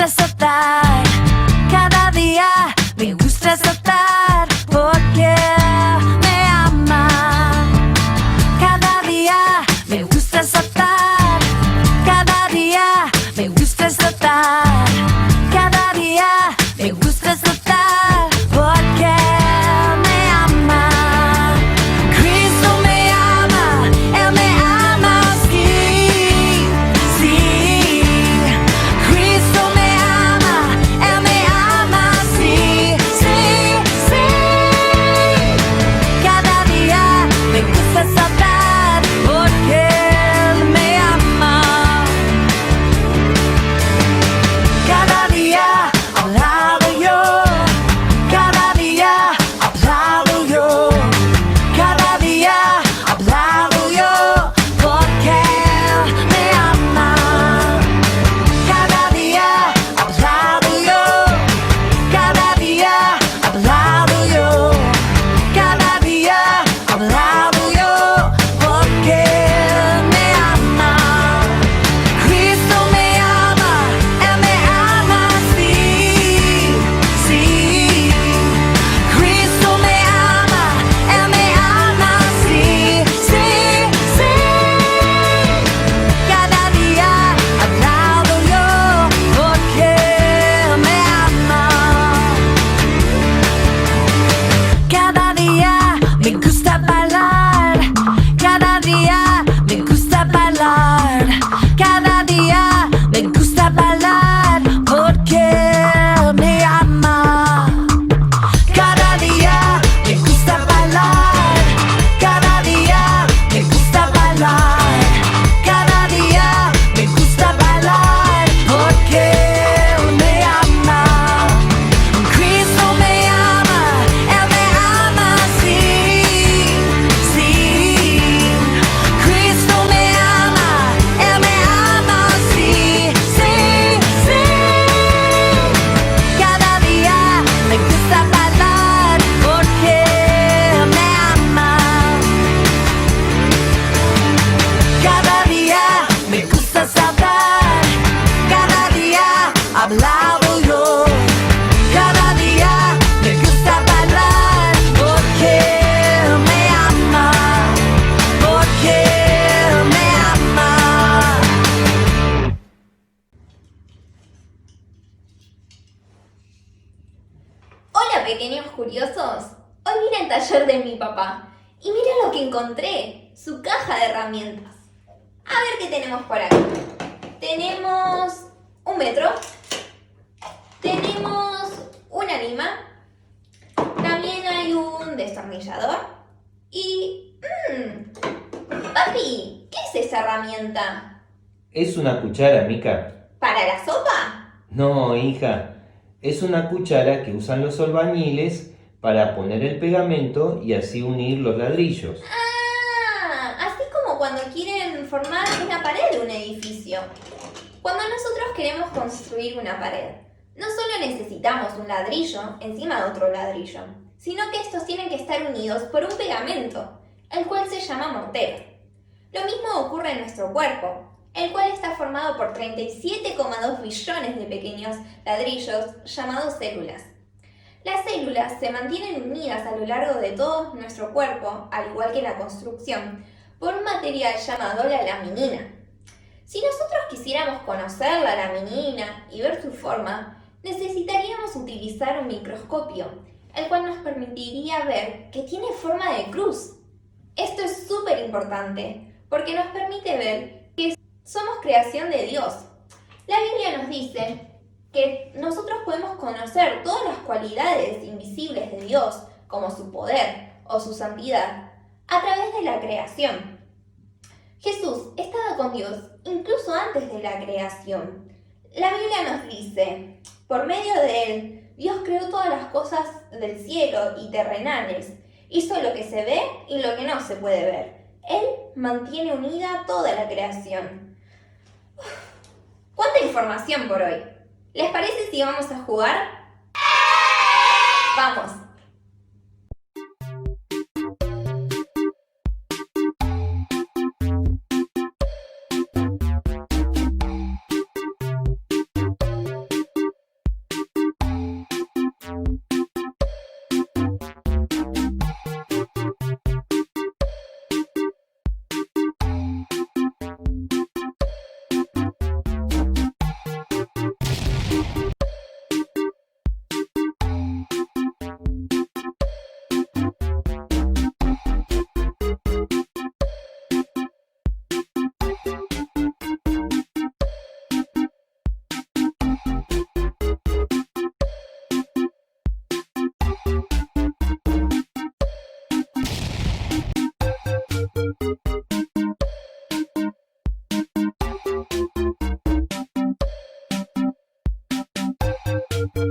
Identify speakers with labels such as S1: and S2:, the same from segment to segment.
S1: gusta saltar, cada día me gusta saltar porque me ama. Cada día me gusta saltar, cada día me gusta saltar, cada día me gusta saltar porque me ama. Cristo me ama, Él me ama, sí, sí. Cristo me ama, Él me ama, sí, sí, sí. Cada día me gusta saltar porque Él me ama. Cada día aplaudo yo, cada día aplaudo yo, cada día aplaudo yo porque Él me ama. Cada día aplaudo yo, cada día aplaudo yo, cada día aplaudo yo porque Él me ama. Cristo me ama, Él me ama, sí, sí. Cristo me ama, Él me ama, sí, sí, sí. Cada día aplaudo yo porque Él me ama. Cada día me gusta bailar, cada día me gusta bailar, cada día me gusta bailar porque Él me ama. Cada día me gusta bailar, cada día me gusta bailar, cada día me gusta bailar porque Él me ama. Cristo me ama, Él me ama, sí, sí. Cristo me ama, Él me ama, sí, sí, sí. Cada día me gusta bailar porque Él me ama. Cada día me gusta saltar, cada día aplaudo yo, cada día me gusta bailar porque Él me ama, porque Él me ama.
S2: Hola pequeños curiosos, hoy vine al taller de mi papá y miren lo que encontré, su caja de herramientas. A ver qué tenemos por aquí. Tenemos un metro, tenemos una lima, también hay un destornillador y... Papi, ¿qué es esa herramienta?
S3: ¿Es una cuchara, Mica?
S2: ¿Para la sopa?
S3: No, hija. Es una cuchara que usan los albañiles para poner el pegamento y así unir los ladrillos.
S2: Ah, así como cuando quieren formar una pared de un edificio. Cuando nosotros queremos construir una pared, no solo necesitamos un ladrillo encima de otro ladrillo, sino que estos tienen que estar unidos por un pegamento, el cual se llama mortero. Lo mismo ocurre en nuestro cuerpo, el cual está formado por 37,2 billones de pequeños ladrillos llamados células. Las células se mantienen unidas a lo largo de todo nuestro cuerpo, al igual que la construcción, por un material llamado la laminina. Si nosotros quisiéramos conocer la laminina y ver su forma, necesitaríamos utilizar un microscopio, el cual nos permitiría ver que tiene forma de cruz. Esto es súper importante, porque nos permite ver que somos creación de Dios. La Biblia nos dice que nosotros podemos conocer todas las cualidades invisibles de Dios, como su poder o su santidad, a través de la creación. Jesús estaba con Dios incluso antes de la creación. La Biblia nos dice, por medio de Él, Dios creó todas las cosas del cielo y terrenales, hizo lo que se ve y lo que no se puede ver. Él mantiene unida toda la creación. ¡Cuánta información por hoy! ¿Les parece si vamos a jugar? ¡Vamos! La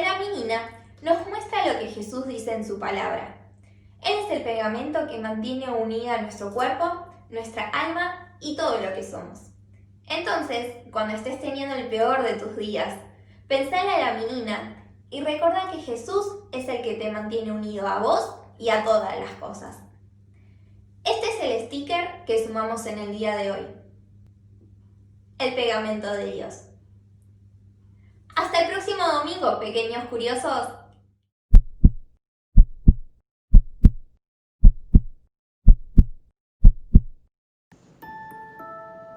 S2: eraminina nos muestra lo que Jesús dice en su palabra. Él es el pegamento que mantiene unida nuestro cuerpo, nuestra alma y todo lo que somos. Entonces, cuando estés teniendo el peor de tus días, pensá en la eraminina y recuerda que Jesús es el que te mantiene unido a vos y a todas las cosas. Este es el sticker que sumamos en el día de hoy. El pegamento de Dios. Hasta el próximo domingo, pequeños curiosos.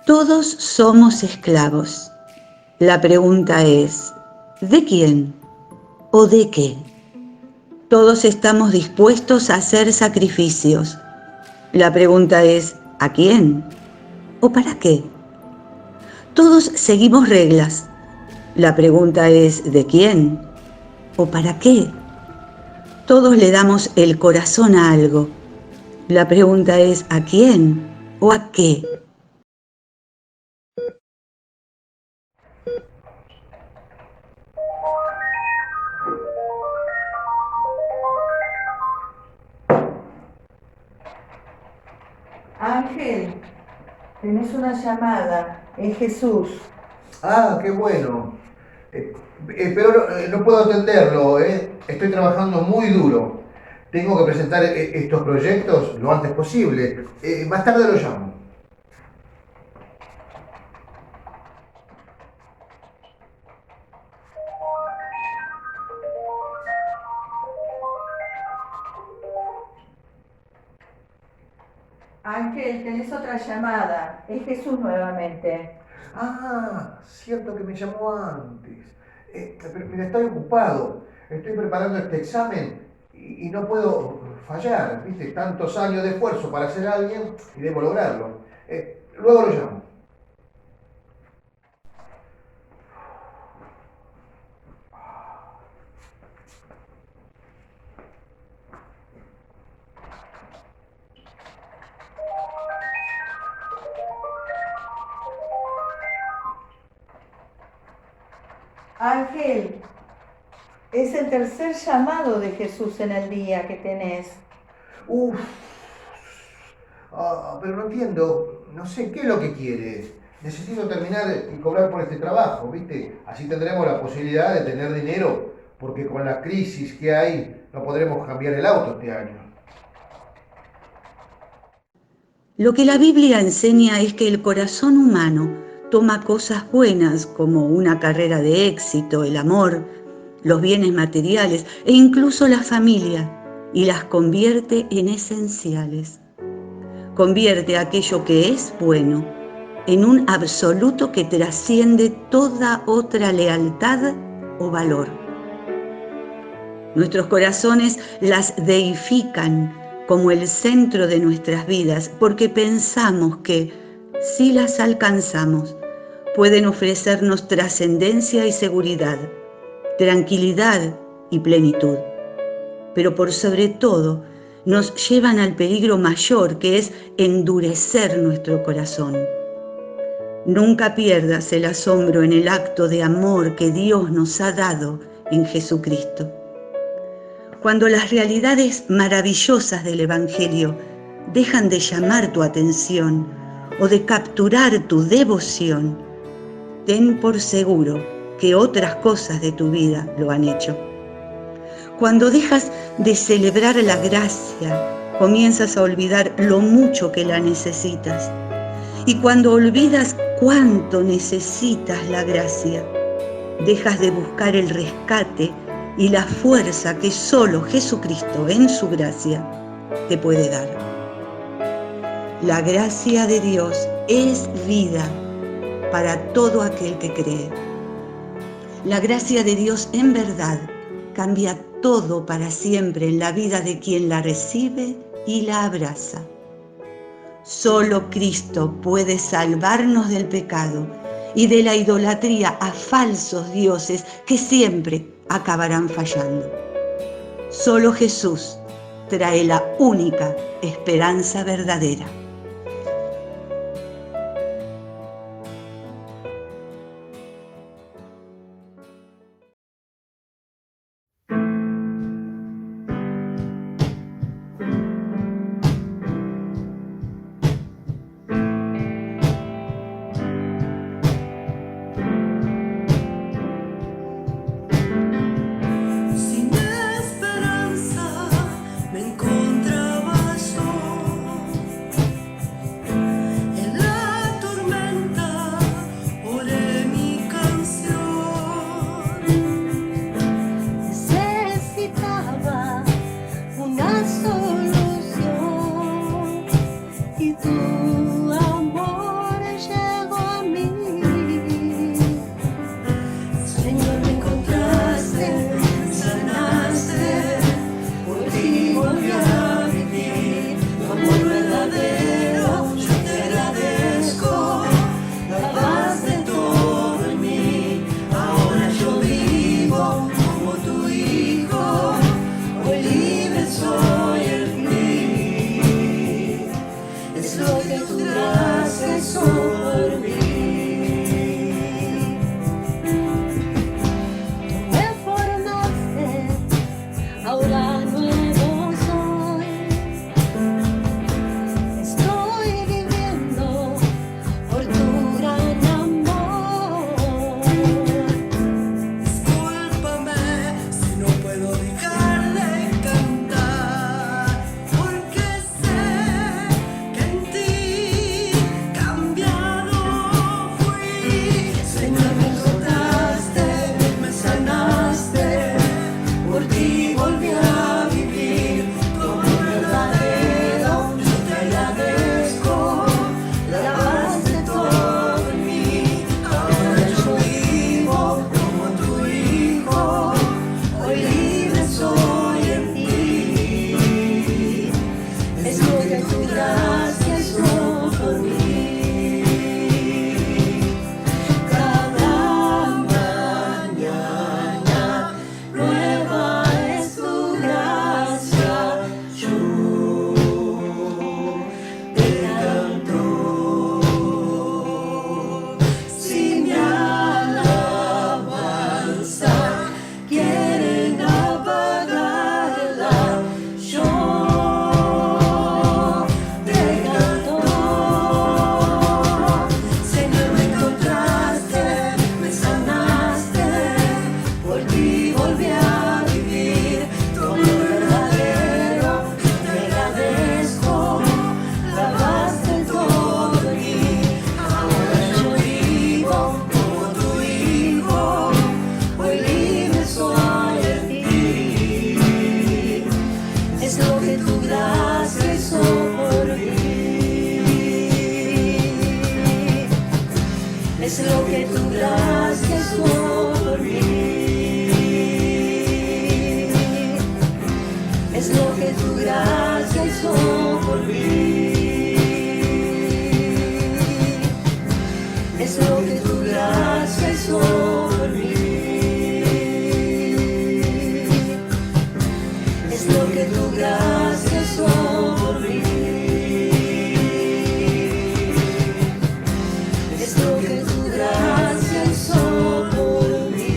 S4: Todos somos esclavos. La pregunta es, ¿de quién o de qué? Todos estamos dispuestos a hacer sacrificios. La pregunta es, ¿a quién o para qué? Todos seguimos reglas. La pregunta es, ¿de quién o para qué? Todos le damos el corazón a algo. La pregunta es, ¿a quién o a qué?
S5: Ángel, tenés una llamada, es Jesús.
S6: Ah, qué bueno. Pero no puedo atenderlo, ¿eh? Estoy trabajando muy duro. Tengo que presentar estos proyectos lo antes posible. Más tarde lo llamo.
S5: Ángel, tenés otra llamada, es Jesús nuevamente.
S6: Ah, cierto que me llamó antes. Pero mira, estoy ocupado. Estoy preparando este examen y no puedo fallar. ¿Viste? Tantos años de esfuerzo para ser alguien y debo lograrlo. Luego lo llamo.
S5: Ángel, es el tercer llamado de Jesús en el día que tenés.
S6: Uf. Pero no entiendo, no sé qué es lo que quiere. Necesito terminar y cobrar por este trabajo, ¿viste? Así tendremos la posibilidad de tener dinero, porque con la crisis que hay no podremos cambiar el auto este año.
S4: Lo que la Biblia enseña es que el corazón humano toma cosas buenas como una carrera de éxito, el amor, los bienes materiales e incluso la familia y las convierte en esenciales. Convierte aquello que es bueno en un absoluto que trasciende toda otra lealtad o valor. Nuestros corazones las deifican como el centro de nuestras vidas porque pensamos que, si las alcanzamos, pueden ofrecernos trascendencia y seguridad, tranquilidad y plenitud. Pero por sobre todo, nos llevan al peligro mayor que es endurecer nuestro corazón. Nunca pierdas el asombro en el acto de amor que Dios nos ha dado en Jesucristo. Cuando las realidades maravillosas del Evangelio dejan de llamar tu atención o de capturar tu devoción, ten por seguro que otras cosas de tu vida lo han hecho. Cuando dejas de celebrar la gracia, comienzas a olvidar lo mucho que la necesitas. Y cuando olvidas cuánto necesitas la gracia, dejas de buscar el rescate y la fuerza que solo Jesucristo en su gracia te puede dar. La gracia de Dios es vida para todo aquel que cree. La gracia de Dios en verdad cambia todo para siempre en la vida de quien la recibe y la abraza. Solo Cristo puede salvarnos del pecado y de la idolatría a falsos dioses que siempre acabarán fallando. Solo Jesús trae la única esperanza verdadera.
S1: Sin esperanza me encontraba yo en la tormenta, oré mi canción. Necesitaba una solución y tu amor llegó a mí. Señor, me encontraste, me sanaste, por ti volví a vivir. Tu amor verdadero, yo te agradezco, la paz de todo en mí. Ahora yo vivo como tu hijo, hoy libre soy en ti. Es lo que tu gracia hizo por mí. Me formaste, ahora nuevo soy. Estoy viviendo por tu gran amor. Discúlpame si no puedo dejar de cantar, porque sé que en ti cambiado fui. Señor, me encontraste, me sanaste, por ti volví a vivir. Tu amor verdadero, yo te agradezco, la paz de todo en mí. Ahora yo vivo como tu hijo, hoy libre soy en ti. Es lo que tu gracia hizo por mí. Cada mañana nueva es tu gracia, yo te canto. Si mi alabanza quieren apagarla, yo te canto. Señor, me encontraste, me sanaste, por ti volví a vivir. Tu amor verdadero, yo te agradezco, la paz de todo en mí. Ahora yo vivo como tu hijo, hoy libre soy en ti. Es lo que tu gracia hizo por mí. Es lo que tu gracia hizo por mí. Es lo que tu gracia hizo por mí. Es lo que tu gracia hizo por mí. Es lo que tu gracia hizo por mí. Es lo que tu gracia hizo por mí.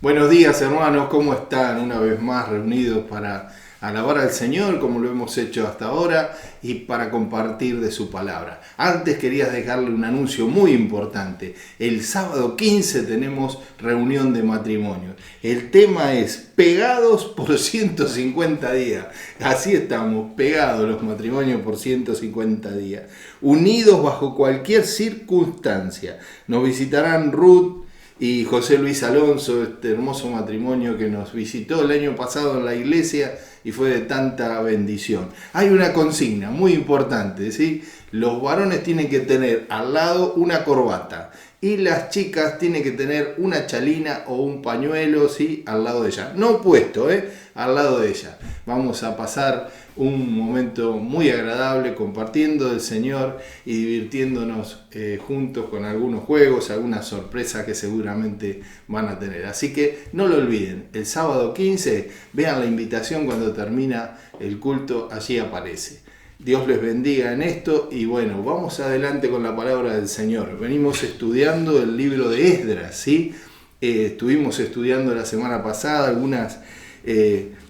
S7: Buenos días, hermanos, ¿cómo están? Una vez más reunidos para alabar al Señor como lo hemos hecho hasta ahora y para compartir de su palabra. Antes quería dejarle un anuncio muy importante. El sábado 15 tenemos reunión de matrimonios. El tema es pegados por 150 días. Así estamos, pegados los matrimonios por 150 días. Unidos bajo cualquier circunstancia. Nos visitarán Ruth y José Luis Alonso, este hermoso matrimonio que nos visitó el año pasado en la iglesia y fue de tanta bendición. Hay una consigna muy importante, ¿sí? Los varones tienen que tener al lado una corbata y las chicas tienen que tener una chalina o un pañuelo, ¿sí? Al lado de ella. No puesto, al lado de ella. Vamos a pasar un momento muy agradable compartiendo del Señor y divirtiéndonos juntos con algunos juegos, algunas sorpresas que seguramente van a tener. Así que no lo olviden, el sábado 15, vean la invitación cuando termina el culto, allí aparece. Dios les bendiga en esto y bueno, vamos adelante con la palabra del Señor. Venimos estudiando el libro de Esdras, ¿sí? Estuvimos estudiando la semana pasada algunas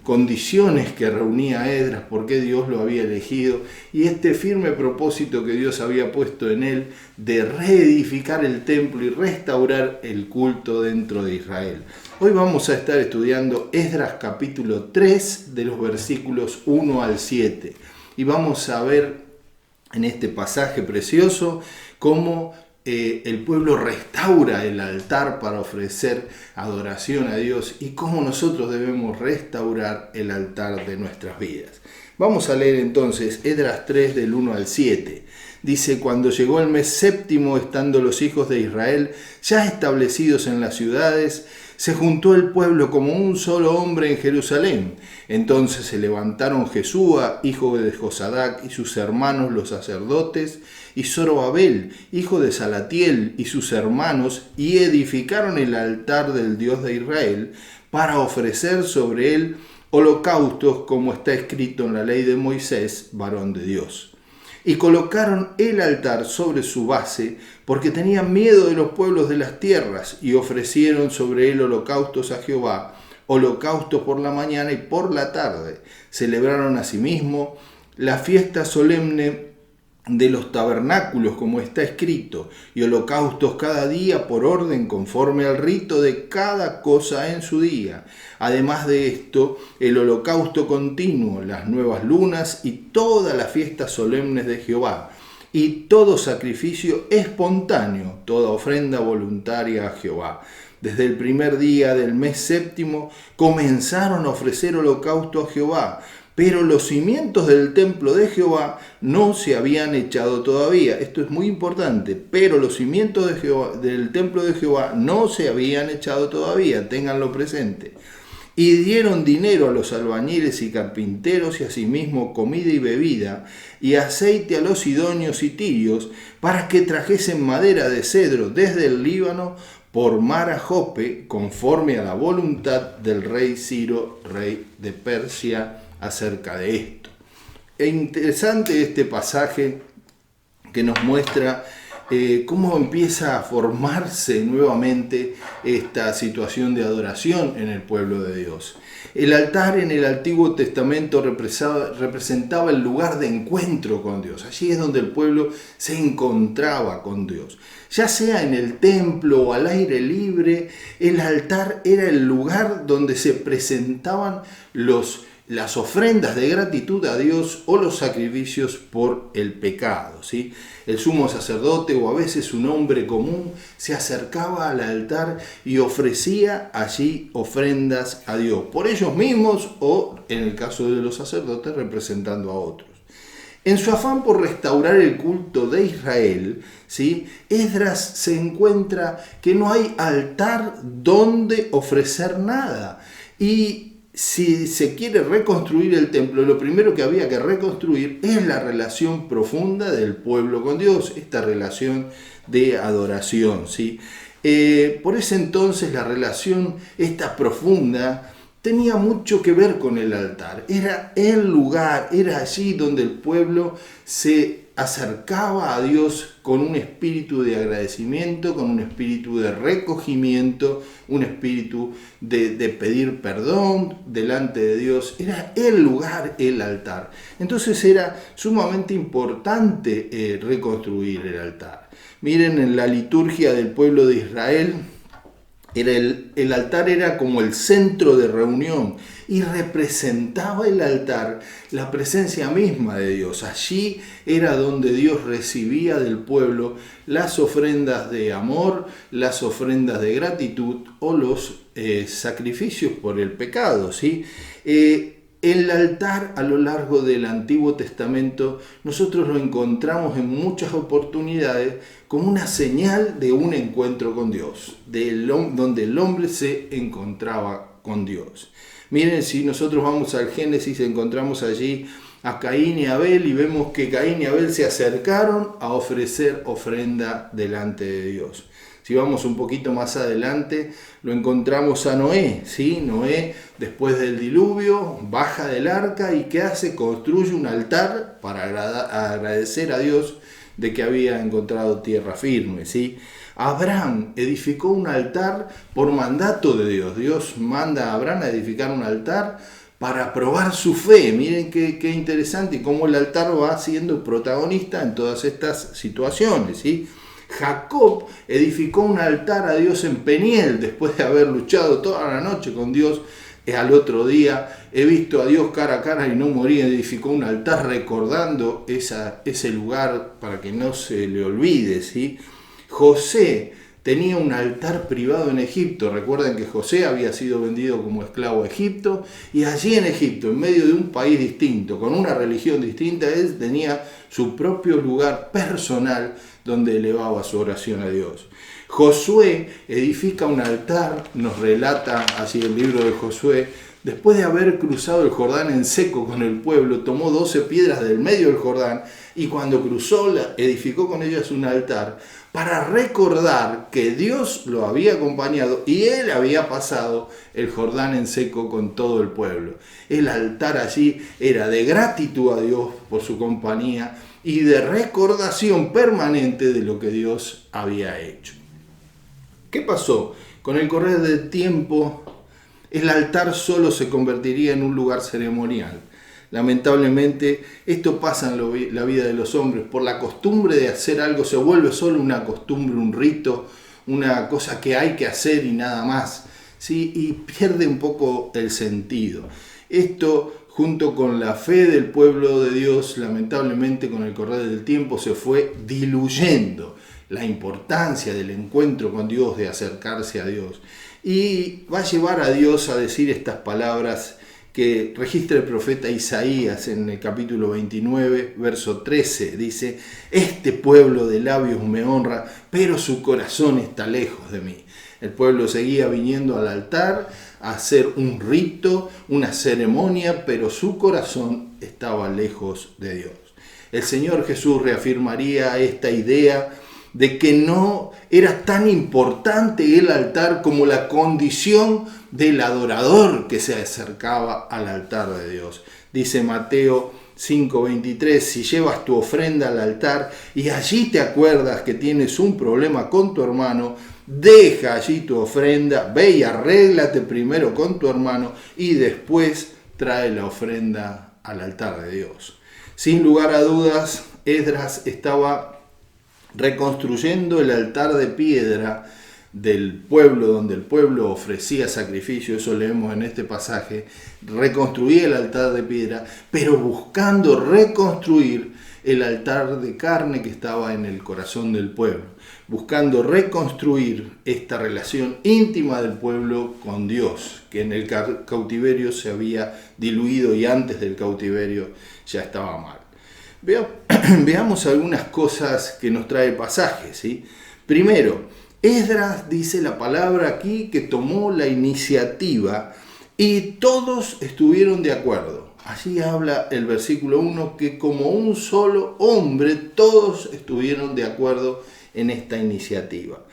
S7: condiciones que reunía Esdras, por qué Dios lo había elegido y este firme propósito que Dios había puesto en él de reedificar el templo y restaurar el culto dentro de Israel. Hoy vamos a estar estudiando Esdras capítulo 3 de los versículos 1 al 7 y vamos a ver en este pasaje precioso cómo el pueblo restaura el altar para ofrecer adoración a Dios y cómo nosotros debemos restaurar el altar de nuestras vidas. Vamos a leer entonces Esdras 3 del 1 al 7. Dice: cuando llegó el mes séptimo, estando los hijos de Israel ya establecidos en las ciudades, se juntó el pueblo como un solo hombre en Jerusalén. Entonces se levantaron Jesúa, hijo de Josadac, y sus hermanos los sacerdotes, y Zorobabel, hijo de Salatiel, y sus hermanos, y edificaron el altar del Dios de Israel, para ofrecer sobre él holocaustos, como está escrito en la ley de Moisés, varón de Dios. Y colocaron el altar sobre su base, porque tenían miedo de los pueblos de las tierras, y ofrecieron sobre él holocaustos a Jehová, holocaustos por la mañana y por la tarde. Celebraron asimismo la fiesta solemne de los tabernáculos, como está escrito, y holocaustos cada día por orden conforme al rito de cada cosa en su día. Además de esto, el holocausto continuo, las nuevas lunas y todas las fiestas solemnes de Jehová, y todo sacrificio espontáneo, toda ofrenda voluntaria a Jehová. Desde el primer día del mes séptimo comenzaron a ofrecer holocausto a Jehová, pero los cimientos del templo de Jehová no se habían echado todavía. Esto es muy importante, pero los cimientos del templo de Jehová no se habían echado todavía, ténganlo presente. Y dieron dinero a los albañiles y carpinteros, y asimismo comida y bebida, y aceite a los sidonios y tirios, para que trajesen madera de cedro desde el Líbano por mar a Jope, conforme a la voluntad del rey Ciro, rey de Persia, acerca de esto. Es interesante este pasaje que nos muestra cómo empieza a formarse nuevamente esta situación de adoración en el pueblo de Dios. El altar en el Antiguo Testamento representaba el lugar de encuentro con Dios. Allí es donde el pueblo se encontraba con Dios. Ya sea en el templo o al aire libre, el altar era el lugar donde se presentaban las ofrendas de gratitud a Dios o los sacrificios por el pecado, ¿sí? El sumo sacerdote o a veces un hombre común se acercaba al altar y ofrecía allí ofrendas a Dios, por ellos mismos o, en el caso de los sacerdotes, representando a otros. En su afán por restaurar el culto de Israel, ¿sí?, Esdras se encuentra que no hay altar donde ofrecer nada. Y si se quiere reconstruir el templo, lo primero que había que reconstruir es la relación profunda del pueblo con Dios, esta relación de adoración, ¿sí? Por ese entonces la relación esta profunda tenía mucho que ver con el altar. Era el lugar, era allí donde el pueblo se acercaba a Dios con un espíritu de agradecimiento, con un espíritu de recogimiento, un espíritu de pedir perdón delante de Dios. Era el lugar, el altar. Entonces era sumamente importante reconstruir el altar. Miren, en la liturgia del pueblo de Israel, el altar era como el centro de reunión y representaba el altar la presencia misma de Dios. Allí era donde Dios recibía del pueblo las ofrendas de amor, las ofrendas de gratitud o los sacrificios por el pecado, ¿sí? El altar a lo largo del Antiguo Testamento nosotros lo encontramos en muchas oportunidades como una señal de un encuentro con Dios, donde el hombre se encontraba con Dios. Miren, si nosotros vamos al Génesis, encontramos allí a Caín y Abel y vemos que Caín y Abel se acercaron a ofrecer ofrenda delante de Dios. Si vamos un poquito más adelante, lo encontramos a Noé, ¿sí? Noé, después del diluvio, baja del arca y ¿qué hace? Construye un altar para agradecer a Dios de que había encontrado tierra firme, ¿sí? Abraham edificó un altar por mandato de Dios. Dios manda a Abraham a edificar un altar para probar su fe. Miren qué interesante y cómo el altar va siendo protagonista en todas estas situaciones, ¿sí? Jacob edificó un altar a Dios en Peniel después de haber luchado toda la noche con Dios. Al otro día he visto a Dios cara a cara y no morí. Edificó un altar recordando ese lugar para que no se le olvide, ¿sí? José tenía un altar privado en Egipto. Recuerden que José había sido vendido como esclavo a Egipto y allí en Egipto, en medio de un país distinto, con una religión distinta, él tenía su propio lugar personal donde elevaba su oración a Dios. Josué edifica un altar, nos relata así el libro de Josué, después de haber cruzado el Jordán en seco con el pueblo, tomó 12 piedras del medio del Jordán y cuando cruzó edificó con ellas un altar para recordar que Dios lo había acompañado y él había pasado el Jordán en seco con todo el pueblo. El altar allí era de gratitud a Dios por su compañía y de recordación permanente de lo que Dios había hecho. ¿Qué pasó? Con el correr del tiempo, el altar solo se convertiría en un lugar ceremonial. Lamentablemente, esto pasa en la vida de los hombres. Por la costumbre de hacer algo se vuelve solo una costumbre, un rito, una cosa que hay que hacer y nada más, ¿sí? Y pierde un poco el sentido. Esto, junto con la fe del pueblo de Dios, lamentablemente con el correr del tiempo se fue diluyendo la importancia del encuentro con Dios, de acercarse a Dios. Y va a llevar a Dios a decir estas palabras que registra el profeta Isaías en el capítulo 29, verso 13. Dice: este pueblo de labios me honra, pero su corazón está lejos de mí. El pueblo seguía viniendo al altar a hacer un rito, una ceremonia, pero su corazón estaba lejos de Dios. El Señor Jesús reafirmaría esta idea de que no era tan importante el altar como la condición del adorador que se acercaba al altar de Dios. Dice Mateo 5:23, si llevas tu ofrenda al altar y allí te acuerdas que tienes un problema con tu hermano, deja allí tu ofrenda, ve y arréglate primero con tu hermano y después trae la ofrenda al altar de Dios. Sin lugar a dudas, Esdras estaba reconstruyendo el altar de piedra del pueblo, donde el pueblo ofrecía sacrificio, eso leemos en este pasaje, reconstruía el altar de piedra, pero buscando reconstruir el altar de carne que estaba en el corazón del pueblo, buscando reconstruir esta relación íntima del pueblo con Dios, que en el cautiverio se había diluido y antes del cautiverio ya estaba mal. Veamos algunas cosas que nos trae el pasaje, ¿sí? Primero, Esdras dice la palabra aquí que tomó la iniciativa y todos estuvieron de acuerdo. Allí habla el versículo 1 que como un solo hombre todos estuvieron de acuerdo en esta iniciativa.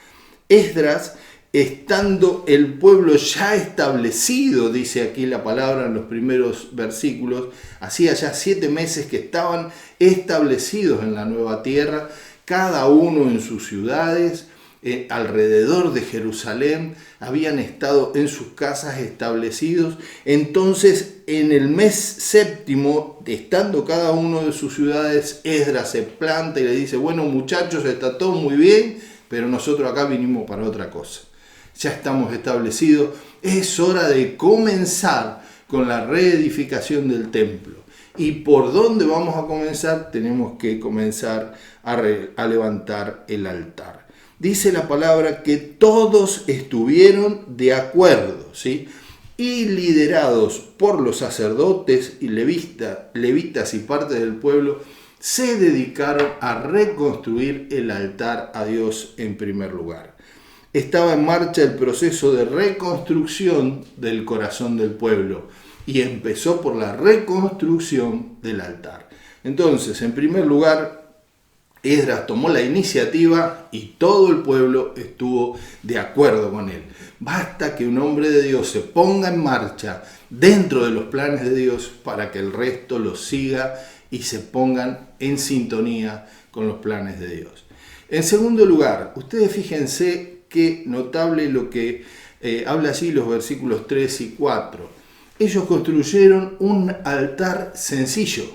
S7: Esdras, estando el pueblo ya establecido, dice aquí la palabra en los primeros versículos, hacía ya 7 meses que estaban establecidos en la nueva tierra, cada uno en sus ciudades, alrededor de Jerusalén, habían estado en sus casas establecidos. Entonces, en el mes séptimo, estando cada uno de sus ciudades, Esdras se planta y le dice: bueno, muchachos, está todo muy bien, pero nosotros acá vinimos para otra cosa. Ya estamos establecidos, es hora de comenzar con la reedificación del templo. ¿Y por dónde vamos a comenzar? Tenemos que comenzar a levantar el altar. Dice la palabra que todos estuvieron de acuerdo, ¿sí? y liderados por los sacerdotes y levitas y parte del pueblo, se dedicaron a reconstruir el altar a Dios en primer lugar. Estaba en marcha el proceso de reconstrucción del corazón del pueblo y empezó por la reconstrucción del altar. Entonces, en primer lugar, Esdras tomó la iniciativa y todo el pueblo estuvo de acuerdo con él. Basta que un hombre de Dios se ponga en marcha dentro de los planes de Dios para que el resto los siga y se pongan en sintonía con los planes de Dios. En segundo lugar, ustedes fíjense qué notable lo que habla allí los versículos 3 y 4. Ellos construyeron un altar sencillo,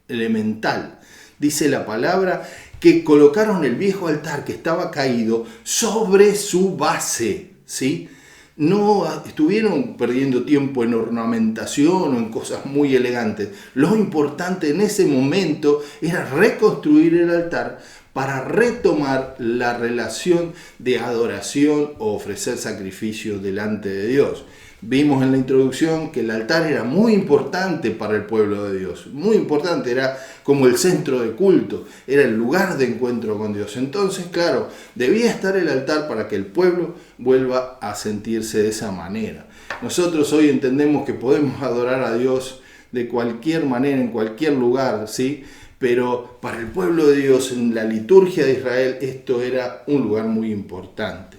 S7: elemental. Dice la palabra que colocaron el viejo altar que estaba caído sobre su base, ¿sí? No estuvieron perdiendo tiempo en ornamentación o en cosas muy elegantes. Lo importante en ese momento era reconstruir el altar para retomar la relación de adoración o ofrecer sacrificios delante de Dios. Vimos en la introducción que el altar era muy importante para el pueblo de Dios, muy importante, era como el centro de culto, era el lugar de encuentro con Dios. Entonces, claro, debía estar el altar para que el pueblo vuelva a sentirse de esa manera. Nosotros hoy entendemos que podemos adorar a Dios de cualquier manera, en cualquier lugar, ¿sí? Pero para el pueblo de Dios, en la liturgia de Israel, esto era un lugar muy importante.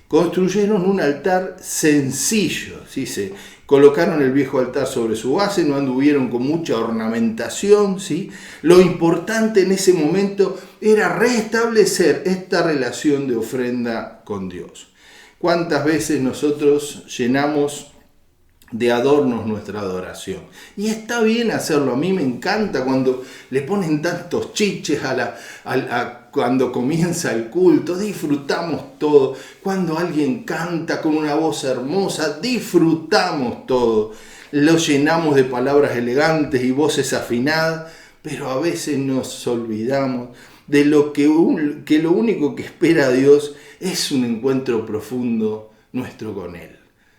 S7: Construyeron un altar sencillo, ¿sí? Se colocaron el viejo altar sobre su base, no anduvieron con mucha ornamentación, ¿sí? Lo importante en ese momento era restablecer esta relación de ofrenda con Dios. ¿Cuántas veces nosotros llenamos de adornos nuestra adoración? Y está bien hacerlo. A mí me encanta cuando le ponen tantos chiches cuando comienza el culto, disfrutamos todo. Cuando alguien canta con una voz hermosa, disfrutamos todo. Lo llenamos de palabras elegantes y voces afinadas, pero a veces nos olvidamos de que lo único que espera Dios es un encuentro profundo nuestro con Él.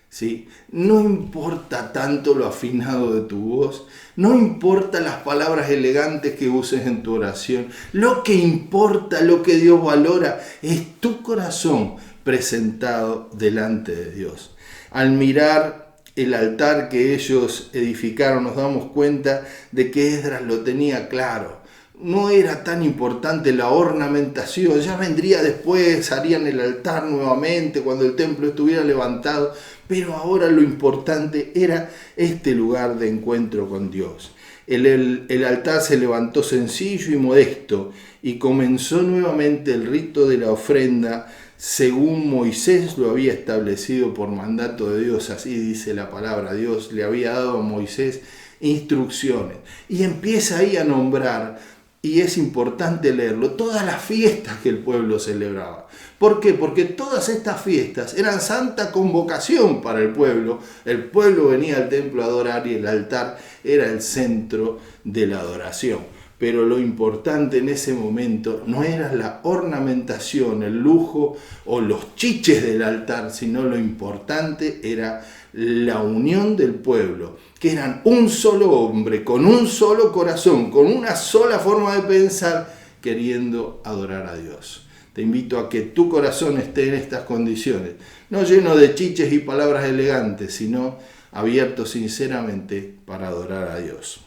S7: ¿Sí? No importa tanto lo afinado de tu voz, no importa las palabras elegantes que uses en tu oración, lo que importa, lo que Dios valora es tu corazón presentado delante de Dios. Al mirar el altar que ellos edificaron nos damos cuenta de que Esdras lo tenía claro. No era tan importante la ornamentación, ya vendría después, harían el altar nuevamente cuando el templo estuviera levantado, pero ahora lo importante era este lugar de encuentro con Dios. El altar se levantó sencillo y modesto y comenzó nuevamente el rito de la ofrenda según Moisés lo había establecido por mandato de Dios. Así dice la palabra. Dios le había dado a Moisés instrucciones y empieza ahí a nombrar. Y es importante leerlo, todas las fiestas que el pueblo celebraba. ¿Por qué? Porque todas estas fiestas eran santa convocación para el pueblo. El pueblo venía al templo a adorar y el altar era el centro de la adoración. Pero lo importante en ese momento no era la ornamentación, el lujo o los chiches del altar, sino lo importante era la unión del pueblo, que eran un solo hombre, con un solo corazón, con una sola forma de pensar, queriendo adorar a Dios. Te invito a que tu corazón esté en estas condiciones, no lleno de chiches y palabras elegantes, sino abierto sinceramente para adorar a Dios.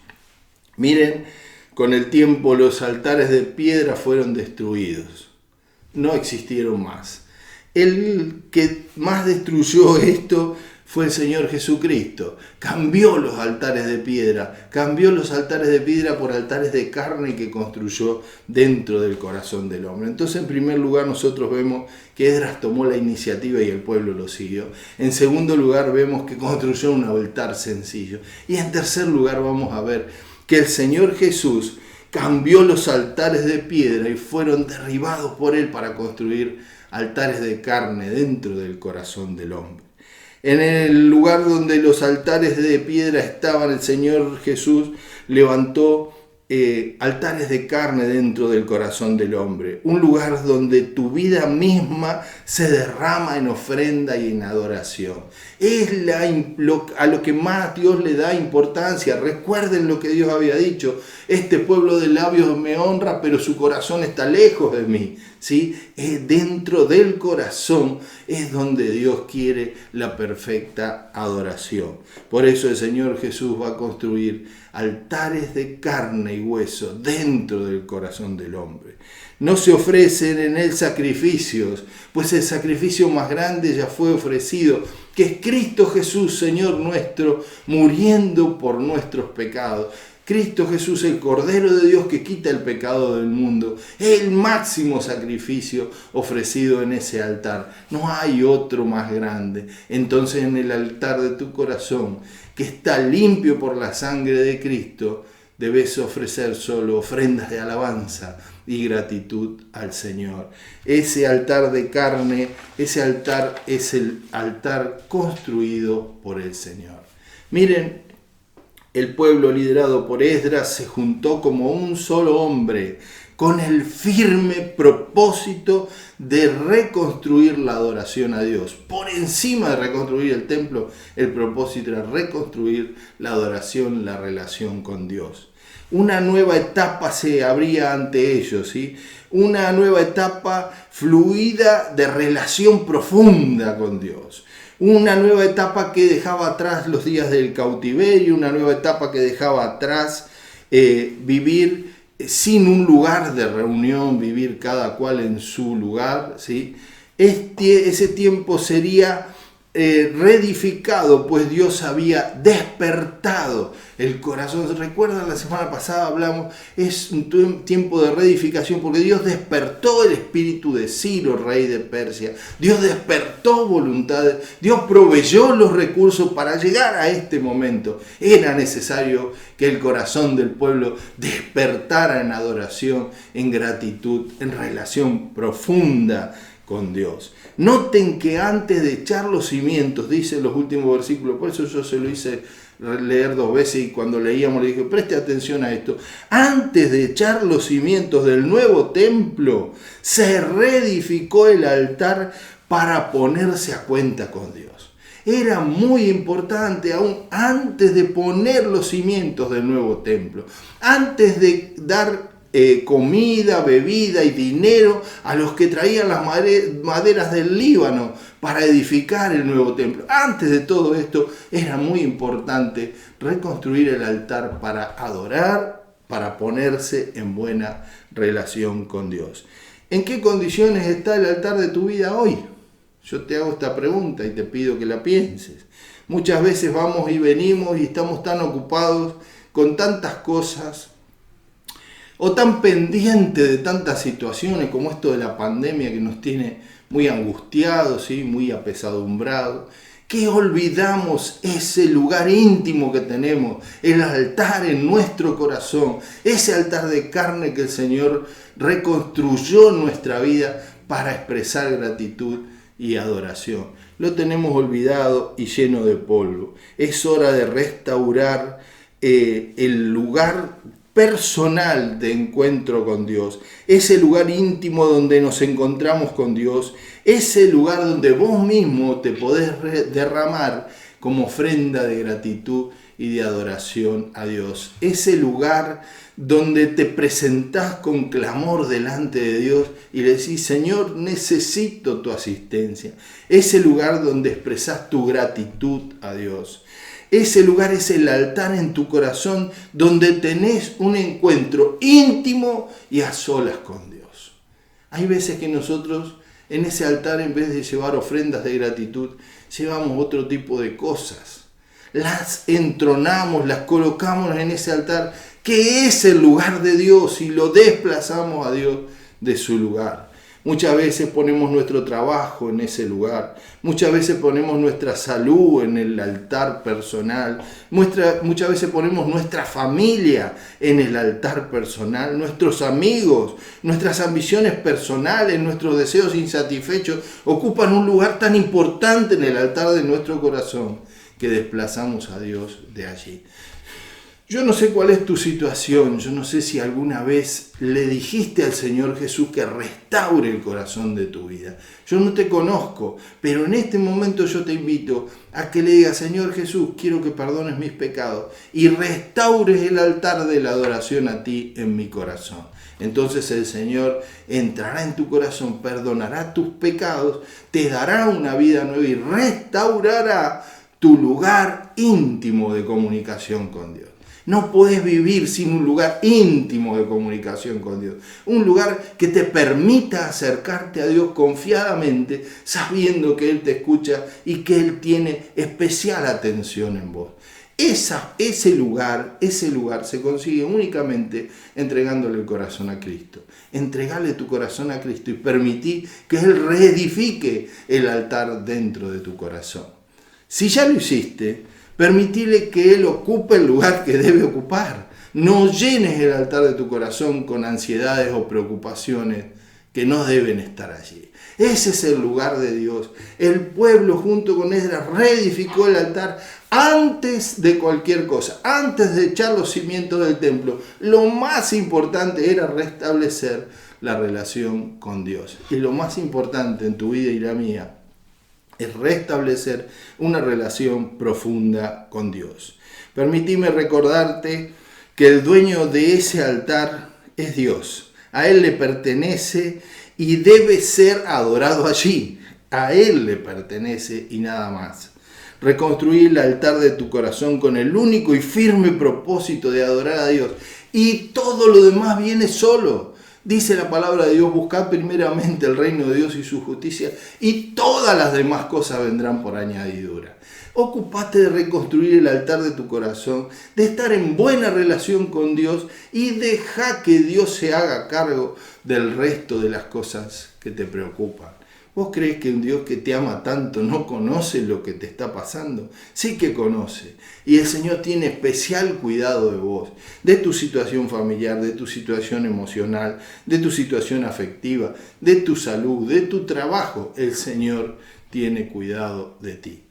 S7: Miren, con el tiempo los altares de piedra fueron destruidos, no existieron más. El que más destruyó esto fue el Señor Jesucristo. Cambió los altares de piedra por altares de carne que construyó dentro del corazón del hombre. Entonces, en primer lugar, nosotros vemos que Esdras tomó la iniciativa y el pueblo lo siguió. En segundo lugar, vemos que construyó un altar sencillo. Y en tercer lugar, vamos a ver que el Señor Jesús cambió los altares de piedra y fueron derribados por Él para construir altares de carne dentro del corazón del hombre. En el lugar donde los altares de piedra estaban, el Señor Jesús levantó altares de carne dentro del corazón del hombre, un lugar donde tu vida misma se derrama en ofrenda y en adoración. Es a lo que más Dios le da importancia. Recuerden lo que Dios había dicho: este pueblo de labios me honra, pero su corazón está lejos de mí. ¿Sí? Dentro del corazón es donde Dios quiere la perfecta adoración. Por eso el Señor Jesús va a construir altares de carne y hueso dentro del corazón del hombre. No se ofrecen en él sacrificios, pues el sacrificio más grande ya fue ofrecido, que es Cristo Jesús, Señor nuestro, muriendo por nuestros pecados. Cristo Jesús, el Cordero de Dios que quita el pecado del mundo, es el máximo sacrificio ofrecido en ese altar. No hay otro más grande. Entonces, en el altar de tu corazón, que está limpio por la sangre de Cristo, debes ofrecer solo ofrendas de alabanza y gratitud al Señor. Ese altar de carne, ese altar es el altar construido por el Señor. Miren, el pueblo liderado por Esdras se juntó como un solo hombre con el firme propósito de reconstruir la adoración a Dios. Por encima de reconstruir el templo, el propósito era reconstruir la adoración, la relación con Dios. Una nueva etapa se abría ante ellos, ¿sí? Una nueva etapa fluida de relación profunda con Dios. Una nueva etapa que dejaba atrás los días del cautiverio, una nueva etapa que dejaba atrás vivir sin un lugar de reunión, vivir cada cual en su lugar, ¿sí? Ese tiempo sería reedificado, pues Dios había despertado el corazón. ¿Recuerdan? La semana pasada hablamos, es un tiempo de reedificación porque Dios despertó el espíritu de Ciro, rey de Persia. Dios despertó voluntades, Dios proveyó los recursos para llegar a este momento. Era necesario que el corazón del pueblo despertara en adoración, en gratitud, en relación profunda con Dios. Noten que antes de echar los cimientos, dice los últimos versículos, por eso yo se lo hice leer 2 veces y cuando leíamos le dije, preste atención a esto. Antes de echar los cimientos del nuevo templo, se reedificó el altar para ponerse a cuenta con Dios. Era muy importante, aún antes de poner los cimientos del nuevo templo, antes de dar comida, bebida y dinero a los que traían las maderas del Líbano para edificar el nuevo templo. Antes de todo esto era muy importante reconstruir el altar para adorar, para ponerse en buena relación con Dios. ¿En qué condiciones está el altar de tu vida hoy? Yo te hago esta pregunta y te pido que la pienses. Muchas veces vamos y venimos y estamos tan ocupados con tantas cosas, o tan pendiente de tantas situaciones como esto de la pandemia que nos tiene muy angustiados, ¿sí? Muy apesadumbrados, que olvidamos ese lugar íntimo que tenemos, el altar en nuestro corazón, ese altar de carne que el Señor reconstruyó en nuestra vida para expresar gratitud y adoración. Lo tenemos olvidado y lleno de polvo. Es hora de restaurar el lugar personal de encuentro con Dios, ese lugar íntimo donde nos encontramos con Dios, ese lugar donde vos mismo te podés derramar como ofrenda de gratitud y de adoración a Dios, ese lugar donde te presentás con clamor delante de Dios y le decís, Señor, necesito tu asistencia, ese lugar donde expresás tu gratitud a Dios. Ese lugar es el altar en tu corazón donde tenés un encuentro íntimo y a solas con Dios. Hay veces que nosotros en ese altar, en vez de llevar ofrendas de gratitud, llevamos otro tipo de cosas. Las entronamos, las colocamos en ese altar que es el lugar de Dios y lo desplazamos a Dios de su lugar. Muchas veces ponemos nuestro trabajo en ese lugar. Muchas veces ponemos nuestra salud en el altar personal. Muchas veces ponemos nuestra familia en el altar personal. Nuestros amigos, nuestras ambiciones personales, nuestros deseos insatisfechos ocupan un lugar tan importante en el altar de nuestro corazón que desplazamos a Dios de allí. Yo no sé cuál es tu situación, yo no sé si alguna vez le dijiste al Señor Jesús que restaure el corazón de tu vida. Yo no te conozco, pero en este momento yo te invito a que le digas: Señor Jesús, quiero que perdones mis pecados y restaures el altar de la adoración a ti en mi corazón. Entonces el Señor entrará en tu corazón, perdonará tus pecados, te dará una vida nueva y restaurará tu lugar íntimo de comunicación con Dios. No puedes vivir sin un lugar íntimo de comunicación con Dios. Un lugar que te permita acercarte a Dios confiadamente, sabiendo que Él te escucha y que Él tiene especial atención en vos. Ese lugar se consigue únicamente entregándole el corazón a Cristo. Entregale tu corazón a Cristo y permití que Él reedifique el altar dentro de tu corazón. Si ya lo hiciste, permitile que Él ocupe el lugar que debe ocupar. No llenes el altar de tu corazón con ansiedades o preocupaciones que no deben estar allí. Ese es el lugar de Dios. El pueblo junto con Esdras reedificó el altar antes de cualquier cosa, antes de echar los cimientos del templo. Lo más importante era restablecer la relación con Dios. Y lo más importante en tu vida y la mía es restablecer una relación profunda con Dios. Permíteme recordarte que el dueño de ese altar es Dios. A Él le pertenece y debe ser adorado allí. A Él le pertenece y nada más. Reconstruir el altar de tu corazón con el único y firme propósito de adorar a Dios. Y todo lo demás viene solo. Dice la palabra de Dios: buscad primeramente el reino de Dios y su justicia, y todas las demás cosas vendrán por añadidura. Ocupate de reconstruir el altar de tu corazón, de estar en buena relación con Dios y deja que Dios se haga cargo del resto de las cosas que te preocupan. ¿Vos crees que un Dios que te ama tanto no conoce lo que te está pasando? Sí que conoce. Y el Señor tiene especial cuidado de vos, de tu situación familiar, de tu situación emocional, de tu situación afectiva, de tu salud, de tu trabajo. El Señor tiene cuidado de ti.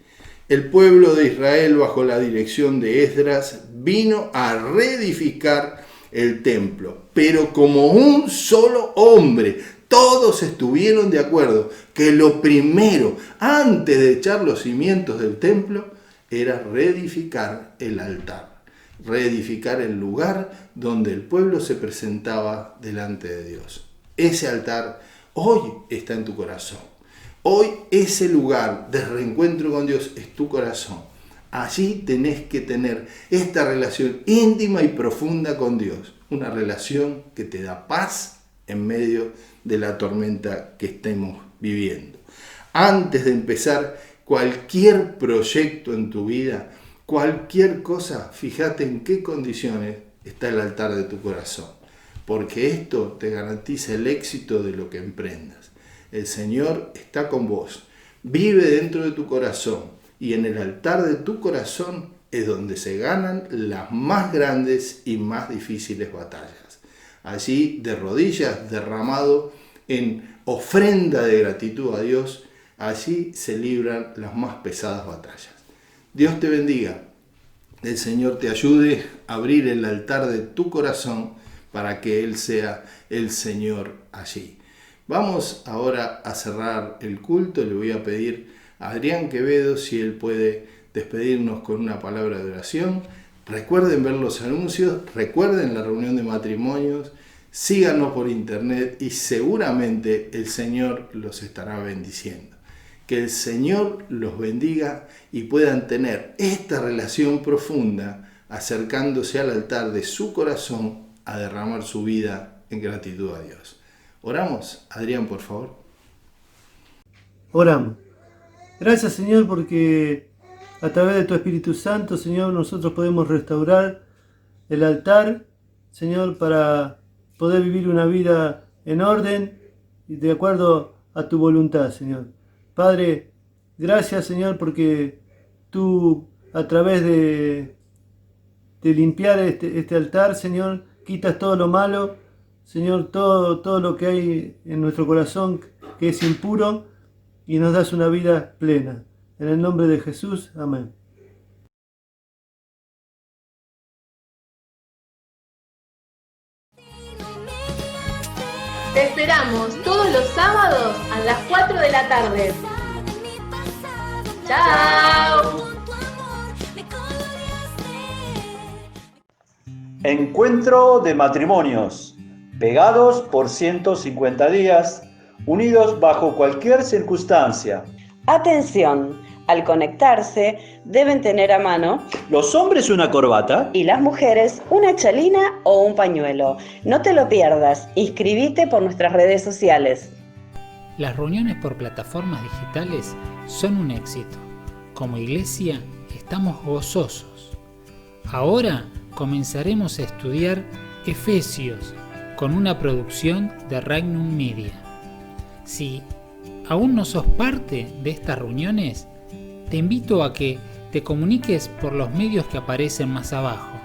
S7: El pueblo de Israel, bajo la dirección de Esdras, vino a reedificar el templo, pero como un solo hombre. Todos estuvieron de acuerdo que lo primero, antes de echar los cimientos del templo, era reedificar el altar, reedificar el lugar donde el pueblo se presentaba delante de Dios. Ese altar hoy está en tu corazón. Hoy ese lugar de reencuentro con Dios es tu corazón. Allí tenés que tener esta relación íntima y profunda con Dios. Una relación que te da paz en medio de la tormenta que estemos viviendo. Antes de empezar cualquier proyecto en tu vida, cualquier cosa, fíjate en qué condiciones está el altar de tu corazón, porque esto te garantiza el éxito de lo que emprendas. El Señor está con vos, vive dentro de tu corazón, y en el altar de tu corazón es donde se ganan las más grandes y más difíciles batallas. Allí, de rodillas, derramado en ofrenda de gratitud a Dios, allí se libran las más pesadas batallas. Dios te bendiga. El Señor te ayude a abrir el altar de tu corazón para que Él sea el Señor allí. Vamos ahora a cerrar el culto. Le voy a pedir a Adrián Quevedo si él puede despedirnos con una palabra de oración. Recuerden ver los anuncios, recuerden la reunión de matrimonios, síganos por internet y seguramente el Señor los estará bendiciendo. Que el Señor los bendiga y puedan tener esta relación profunda acercándose al altar de su corazón a derramar su vida en gratitud a Dios. Oramos. Adrián, por favor.
S8: Oramos. Gracias, Señor, porque a través de tu Espíritu Santo, Señor, nosotros podemos restaurar el altar, Señor, para poder vivir una vida en orden y de acuerdo a tu voluntad, Señor. Padre, gracias, Señor, porque tú, a través de limpiar este altar, Señor, quitas todo lo malo, Señor, todo lo que hay en nuestro corazón que es impuro y nos das una vida plena. En el nombre de Jesús, amén.
S9: Te esperamos todos los sábados a las 4 de la tarde. ¡Chao!
S10: Encuentro de matrimonios, pegados por 150 días, unidos bajo cualquier circunstancia.
S11: Atención, al conectarse deben tener a mano
S10: Los hombres una corbata
S11: y las mujeres una chalina o un pañuelo. No te lo pierdas, inscribite por nuestras redes sociales.
S12: Las reuniones por plataformas digitales son un éxito. Como iglesia estamos gozosos. Ahora comenzaremos a estudiar Efesios con una producción de Regnum Media. Si aún no sos parte de estas reuniones, te invito a que te comuniques por los medios que aparecen más abajo.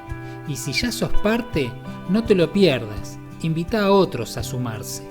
S12: Y si ya sos parte, no te lo pierdas. Invita a otros a sumarse.